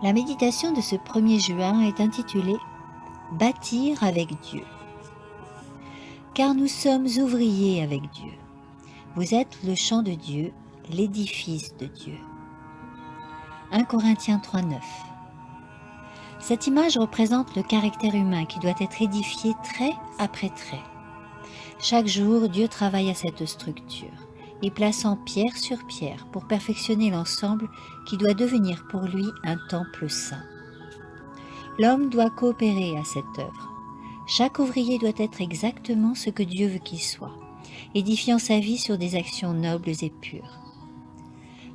La méditation de ce 1er juin est intitulée « Bâtir avec Dieu ». Car nous sommes ouvriers avec Dieu. Vous êtes le champ de Dieu, l'édifice de Dieu. 1 Corinthiens 3,9. Cette image représente le caractère humain qui doit être édifié trait après trait. Chaque jour, Dieu travaille à cette structure, y plaçant pierre sur pierre pour perfectionner l'ensemble qui doit devenir pour lui un temple saint. L'homme doit coopérer à cette œuvre. Chaque ouvrier doit être exactement ce que Dieu veut qu'il soit, édifiant sa vie sur des actions nobles et pures.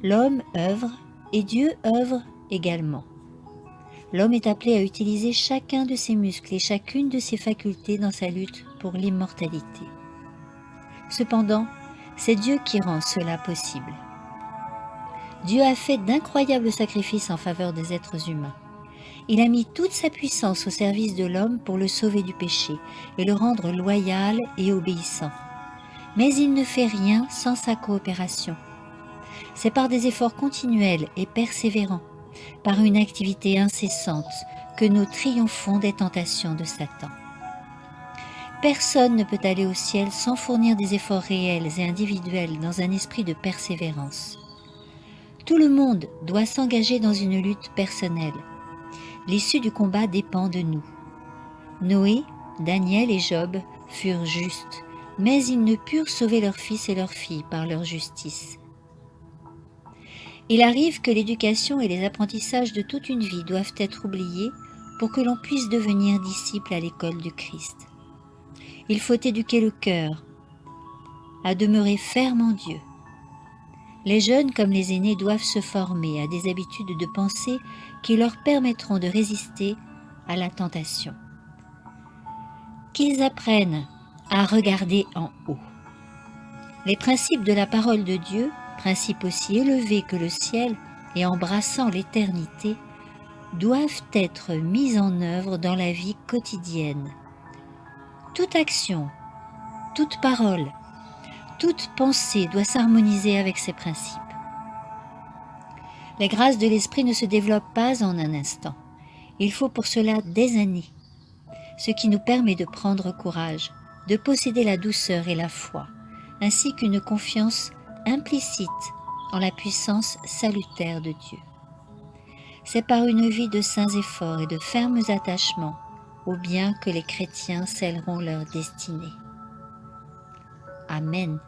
L'homme œuvre et Dieu œuvre également. L'homme est appelé à utiliser chacun de ses muscles et chacune de ses facultés dans sa lutte pour l'immortalité. Cependant, c'est Dieu qui rend cela possible. Dieu a fait d'incroyables sacrifices en faveur des êtres humains. Il a mis toute sa puissance au service de l'homme pour le sauver du péché et le rendre loyal et obéissant. Mais il ne fait rien sans sa coopération. C'est par des efforts continuels et persévérants, par une activité incessante, que nous triomphons des tentations de Satan. Personne ne peut aller au ciel sans fournir des efforts réels et individuels dans un esprit de persévérance. Tout le monde doit s'engager dans une lutte personnelle. L'issue du combat dépend de nous. Noé, Daniel et Job furent justes, mais ils ne purent sauver leurs fils et leurs filles par leur justice. Il arrive que l'éducation et les apprentissages de toute une vie doivent être oubliés pour que l'on puisse devenir disciple à l'école du Christ. Il faut éduquer le cœur à demeurer ferme en Dieu. Les jeunes comme les aînés doivent se former à des habitudes de pensée qui leur permettront de résister à la tentation. Qu'ils apprennent à regarder en haut. Les principes de la parole de Dieu, principes aussi élevés que le ciel et embrassant l'éternité, doivent être mis en œuvre dans la vie quotidienne. Toute action, toute parole, toute pensée doit s'harmoniser avec ces principes. Les grâces de l'esprit ne se développent pas en un instant. Il faut pour cela des années, ce qui nous permet de prendre courage, de posséder la douceur et la foi, ainsi qu'une confiance implicite en la puissance salutaire de Dieu. C'est par une vie de saints efforts et de fermes attachements au bien que les chrétiens scelleront leur destinée. Amen.